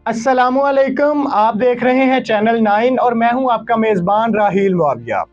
अस्सलाम वालेकुम। आप देख रहे हैं चैनल 9 और मैं हूं आपका मेज़बान राहील मुआविया।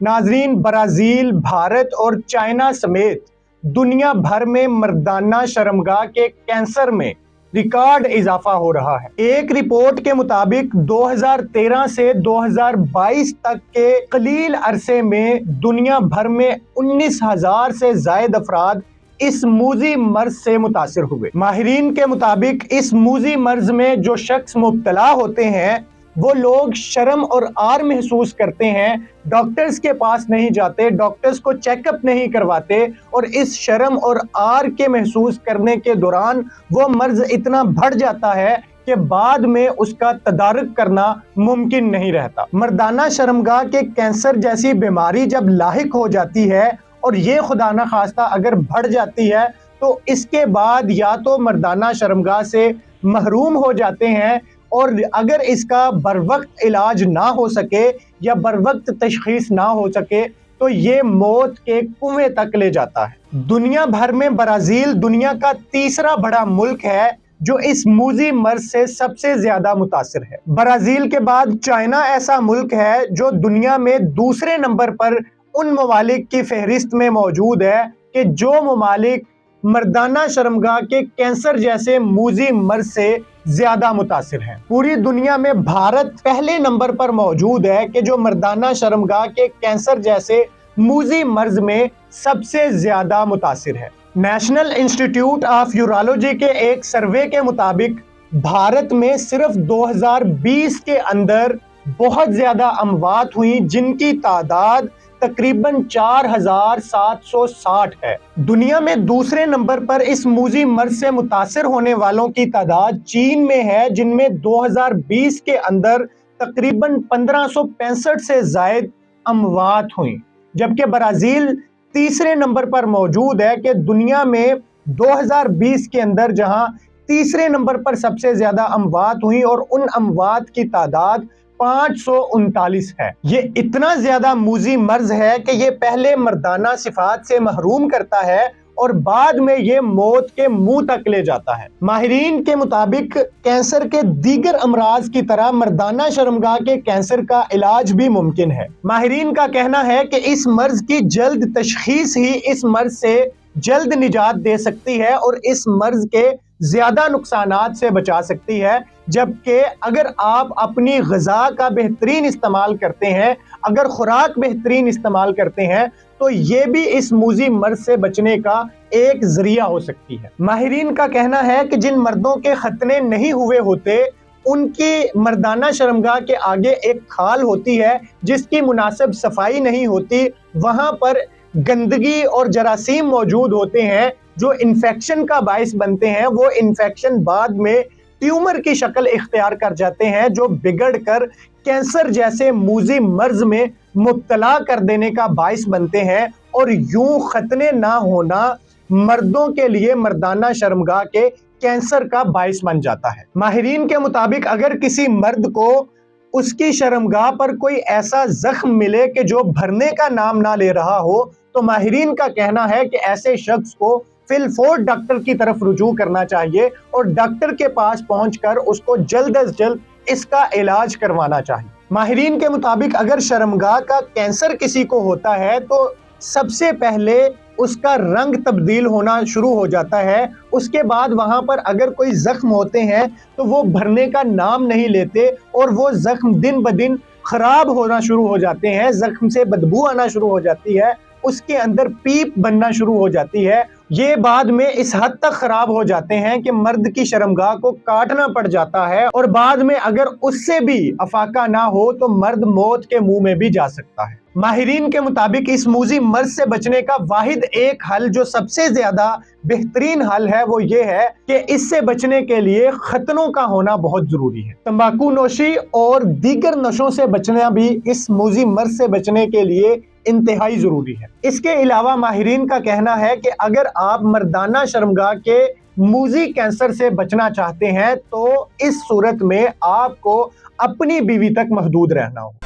नाजरीन, ब्राज़ील, भारत और चाइना समेत दुनिया भर में मर्दाना शर्मगाह के कैंसर में रिकॉर्ड इजाफा हो रहा है। एक रिपोर्ट के मुताबिक 2013 से 2022 तक के कलील अरसे में दुनिया भर में 19,000 से जायद अफराद इस मूजी मर्ज से मुतासिर हुए। माहिरीन के मुताबिक इस मूजी मर्ज में जो शख्स मुब्तला होते हैं वो लोग शर्म और आर महसूस करते हैं, डॉक्टर्स के पास नहीं जाते, डॉक्टर्स को चेकअप नहीं करवाते और इस शर्म और आर के महसूस करने के दौरान वो मर्ज इतना बढ़ जाता है कि बाद में उसका तदारुक करना मुमकिन नहीं रहता। मर्दाना शर्मगाह के कैंसर जैसी बीमारी जब लाहिक हो जाती है और ये खुदा ना खास्ता अगर बढ़ जाती है तो इसके बाद या तो मर्दाना शर्मगाह से महरूम हो जाते हैं और अगर इसका बरवक्त इलाज ना हो सके या बरवक्त तशखीस ना हो सके तो ये मौत के कुएं तक ले जाता है। दुनिया भर में ब्राज़ील दुनिया का तीसरा बड़ा मुल्क है जो इस मूजी मर्ज से सबसे ज्यादा मुतासिर है। ब्राज़ील के बाद चाइना ऐसा मुल्क है जो दुनिया में दूसरे नंबर पर उन ममालिक की फहरिस्त में मौजूद है कि जो ममालिक मर्दाना शर्मगाह के कैंसर जैसे मूजी मर्ज से ज्यादा मुतासिर हैं। पूरी दुनिया में भारत पहले नंबर पर मौजूद है कि जो मर्दाना शर्मगाह के कैंसर जैसे मूजी मर्ज में सबसे ज्यादा मुतासिर है। नेशनल इंस्टीट्यूट ऑफ यूरोलॉजी के एक सर्वे के मुताबिक भारत में सिर्फ 2020 के अंदर बहुत ज्यादा अमवात हुई जिनकी तादाद तकरीबन 4,760 है। दुनिया में दूसरे नंबर पर इस मूजी मर्ज से मुतासिर होने वालों की तादाद चीन में है जिनमें 2020 के अंदर तकरीबन 1565 से जायद अमवात हुई, जबकि ब्राज़ील तीसरे नंबर पर मौजूद है कि दुनिया में 2020 के अंदर जहां तीसरे नंबर पर सबसे ज्यादा अमवात हुई और उन अमवात की तादाद 539 है। ये इतना ज्यादा मूजी मर्ज है कि ये पहले मर्दाना सिफात से महरूम करता है और बाद में ये मौत के मुंह तक ले जाता है। माहिरीन के मुताबिक कैंसर के दीगर अमराज की तरह मर्दाना शर्मगाह के कैंसर का इलाज भी मुमकिन है। माहिरीन का कहना है कि इस मर्ज की जल्द तशखीस ही इस मर्ज से जल्द निजात दे सकती है और इस मर्ज के ज्यादा नुकसानात से बचा सकती है, जबकि अगर आप अपनी ग़िज़ा का बेहतरीन इस्तेमाल करते हैं, अगर खुराक बेहतरीन इस्तेमाल करते हैं तो ये भी इस मूजी मर्ज से बचने का एक जरिया हो सकती है। माहिरीन का कहना है कि जिन मर्दों के खतने नहीं हुए होते उनकी मर्दाना शर्मगाह के आगे एक खाल होती है जिसकी मुनासिब सफाई नहीं होती, वहां पर गंदगी और जरासीम मौजूद होते हैं जो इन्फेक्शन का बाइस बनते हैं। वो इन्फेक्शन बाद में ट्यूमर की शक्ल इख्तियार कर जाते हैं जो बिगड़ कर कैंसर जैसे मूजी मर्ज में मुब्तला कर देने का बाइस बनते हैं और यूं खतने ना होना मर्दों के लिए मर्दाना शर्मगाह के कैंसर का बाइस बन जाता है। माहिरीन के मुताबिक अगर किसी मर्द को उसकी शर्मगाह पर कोई ऐसा जख्म मिले कि जो भरने का नाम ना ले रहा हो तो माहिरीन का कहना है कि ऐसे शख्स को फिलफोर डॉक्टर की तरफ रुजू करना चाहिए और डॉक्टर के पास पहुंचकर उसको जल्द अज जल्द इसका इलाज करवाना चाहिए। माहिरीन के मुताबिक अगर शर्मगाह का कैंसर किसी को होता है तो सबसे पहले उसका रंग तब्दील होना शुरू हो जाता है, उसके बाद वहां पर अगर कोई जख्म होते हैं तो वो भरने का नाम नहीं लेते और वो जख्म दिन ब दिन खराब होना शुरू हो जाते हैं, जख्म से बदबू आना शुरू हो जाती है, उसके अंदर पीप बनना शुरू हो जाती है। ये बाद में इस हद तक खराब हो जाते हैं कि मर्द की शर्मगाह को काटना पड़ जाता है और बाद में अगर उससे भी अफाका ना हो तो मर्द मौत के मुंह में भी जा सकता है। माहिरीन के मुताबिक इस मूजी मर्ज से बचने का वाहिद एक हल जो सबसे ज्यादा बेहतरीन हल है वो ये है कि इससे बचने के लिए खतनों का होना बहुत जरूरी है। तंबाकू नोशी और दीगर नशों से बचना भी इस मूजी मर्ज से बचने के लिए इंतहाई जरूरी है। इसके अलावा माहिरीन का कहना है कि अगर आप मर्दाना शर्मगाह के मूजी कैंसर से बचना चाहते हैं तो इस सूरत में आपको अपनी बीवी तक महदूद रहना होगा।